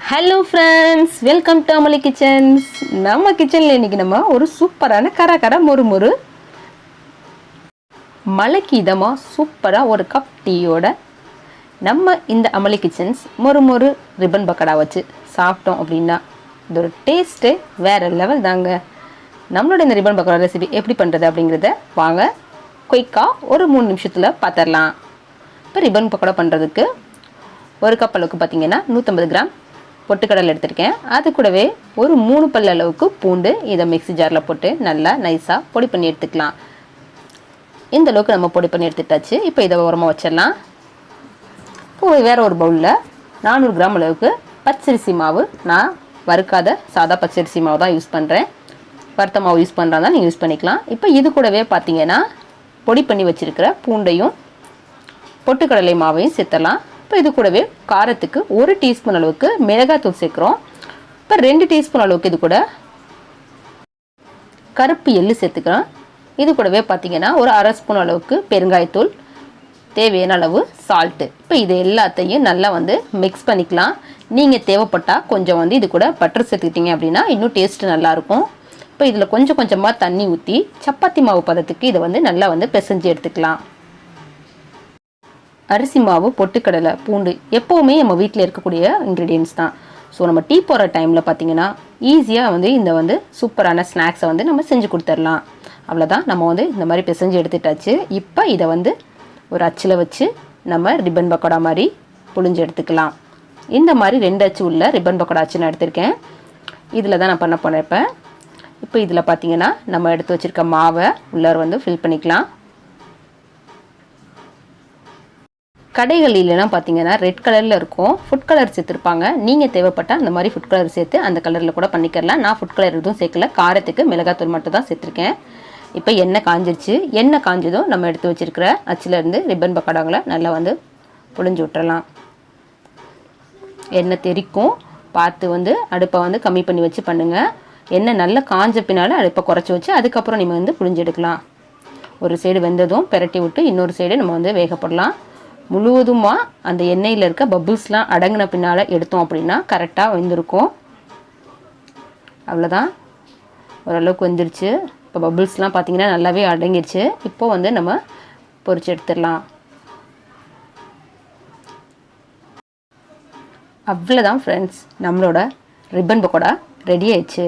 Hello friends, welcome to Amali kitchens. நம்ம கிச்சனில் இன்றைக்கி நம்ம ஒரு சூப்பரான கரகர மொறு மலைக்கு இதமாக சூப்பராக ஒரு கப் டீயோட நம்ம இந்த அமலி கிச்சன்ஸ் மொறு ரிப்பன் பக்கோடா வச்சு சாப்பிட்டோம் அப்படின்னா இதோட டேஸ்ட்டே வேறு லெவல் தாங்க. நம்மளோட இந்த ரிப்பன் பக்கோடா ரெசிபி எப்படி பண்ணுறது அப்படிங்கிறத வாங்க குயிக்காக ஒரு 3 நிமிஷத்தில் பார்த்துடலாம். இப்போ ரிப்பன் பக்கோடா பண்ணுறதுக்கு ஒரு கப் அளவுக்கு பார்த்திங்கன்னா 150 கிராம் பொட்டுக்கடலை எடுத்திருக்கேன். அது கூடவே ஒரு 3 பல் அளவுக்கு பூண்டு இதை மிக்ஸி ஜாரில் போட்டு நல்லா நைஸாக பொடி பண்ணி எடுத்துக்கலாம். இந்த அளவுக்கு நம்ம பொடி பண்ணி எடுத்துட்டாச்சு. இப்போ இதை உரமாக வச்சிடலாம். இப்போ வேறு ஒரு பவுலில் 400 கிராம் அளவுக்கு பச்சரிசி மாவு, நான் வறுக்காத சாதா பச்சரிசி மாவு தான் யூஸ் பண்ணுறேன். வறுத்த மாவு யூஸ் பண்ணுறதா நீங்கள் யூஸ் பண்ணிக்கலாம். இப்போ இது கூடவே பார்த்தீங்கன்னா பொடி பண்ணி வச்சுருக்கிற பூண்டையும் பொட்டுக்கடலை மாவையும் சேர்த்துடலாம். இப்போ இது கூடவே காரத்துக்கு 1 டீஸ்பூன் அளவுக்கு மிளகாய்த்தூள் சேர்க்குறோம். இப்போ 2 டீஸ்பூன் அளவுக்கு இது கூட கருப்பு எள்ளு சேர்த்துக்கிறோம். இது கூடவே பார்த்தீங்கன்னா ஒரு 1/2 ஸ்பூன் அளவுக்கு பெருங்காயத்தூள், தேவையான அளவு சால்ட்டு. இப்போ இது எல்லாத்தையும் நல்லா மிக்ஸ் பண்ணிக்கலாம். நீங்கள் தேவைப்பட்டால் கொஞ்சம் இது கூட பட்டர் சேர்த்துக்கிட்டீங்க அப்படின்னா இன்னும் டேஸ்ட்டு நல்லாயிருக்கும். இப்போ இதில் கொஞ்சம் கொஞ்சமாக தண்ணி ஊற்றி சப்பாத்தி மாவு பதத்துக்கு இதை நல்லா பிசைஞ்சு எடுத்துக்கலாம். அரிசி மாவு, பொட்டுக்கடலை, பூண்டு எப்போவுமே நம்ம வீட்டில் இருக்கக்கூடிய இன்க்ரீடியன்ஸ் தான். ஸோ நம்ம டீ போடுற டைமில் பார்த்திங்கன்னா ஈஸியாக இந்த சூப்பரான ஸ்நாக்ஸை நம்ம செஞ்சு கொடுத்துடலாம். அவ்வளோதான், நம்ம இந்த மாதிரி பிசைஞ்சு எடுத்துட்டாச்சு. இப்போ இதை ஒரு அச்சில் வச்சு நம்ம ரிப்பன் பக்கோடா மாதிரி புழிஞ்சு எடுத்துக்கலாம். இந்த மாதிரி 2 அச்சு உள்ள ரிப்பன் பக்கோடா அச்சு நான் எடுத்திருக்கேன். இதில் தான் நான் பண்ண போனேன். இப்போ இதில் பார்த்திங்கன்னா நம்ம எடுத்து வச்சுருக்க மாவை உள்ளார ஃபில் பண்ணிக்கலாம். கடைகள் இல்லைனா பார்த்தீங்கன்னா ரெட் கலரில் இருக்கும், ஃபுட் கலர் சேர்த்துருப்பாங்க. நீங்கள் தேவைப்பட்டால் அந்த மாதிரி ஃபுட் கலர் சேர்த்து அந்த கலரில் கூட பண்ணிக்கலாம். நான் ஃபுட் கலர் எதுவும் சேர்க்கல, காரத்துக்கு மிளகாத்தூள் மட்டும் தான் சேர்த்துருக்கேன். இப்போ எண்ணெய் காஞ்சிருச்சு. எண்ணெய் காஞ்சதும் நம்ம எடுத்து வச்சுருக்கிற அச்சிலேருந்து ரிப்பன் பக்கோடாங்களை நல்லா புழிஞ்சு விட்டுறலாம். எண்ணெய் தெறிக்கும், பார்த்து அடுப்பை கம்மி பண்ணி வச்சு பண்ணுங்கள். எண்ணெய் நல்லா காஞ்ச பின்னால் அடுப்பை குறைச்சி வச்சு அதுக்கப்புறம் நீங்கள் புழிஞ்சு எடுக்கலாம். ஒரு சைடு வெந்ததும் பெரட்டி விட்டு இன்னொரு சைடு நம்ம வேகப்படலாம். முழுவதுமாக அந்த எண்ணெயில் இருக்க பபுள்ஸ்லாம் அடங்கின பின்னால் எடுத்தோம் அப்படின்னா கரெக்டாக வெந்திருக்கும். அவ்வளோதான், ஓரளவுக்கு வெந்துருச்சு. இப்போ பபுள்ஸ்லாம் பார்த்திங்கன்னா நல்லாவே அடங்கிடுச்சு. இப்போது நம்ம பொரிச்சு எடுத்துடலாம். அவ்வளோதான் ஃப்ரெண்ட்ஸ், நம்மளோட ரிப்பன் பக்கோடா ரெடி ஆயிடுச்சு.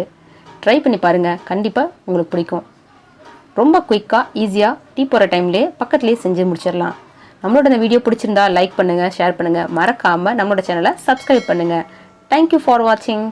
ட்ரை பண்ணி பாருங்கள், கண்டிப்பாக உங்களுக்கு பிடிக்கும். ரொம்ப குயிக்காக ஈஸியாக டீ போகிற டைம்லேயே பக்கத்துலேயே செஞ்சு முடிச்சிடலாம். நம்மளோட இந்த வீடியோ பிடிச்சிருந்தா லைக் பண்ணுங்கள், ஷேர் பண்ணுங்கள், மறக்காமல் நம்மளோட சேனலை சப்ஸ்கிரைப் பண்ணுங்கள். தேங்க்யூ ஃபார் வாட்சிங்.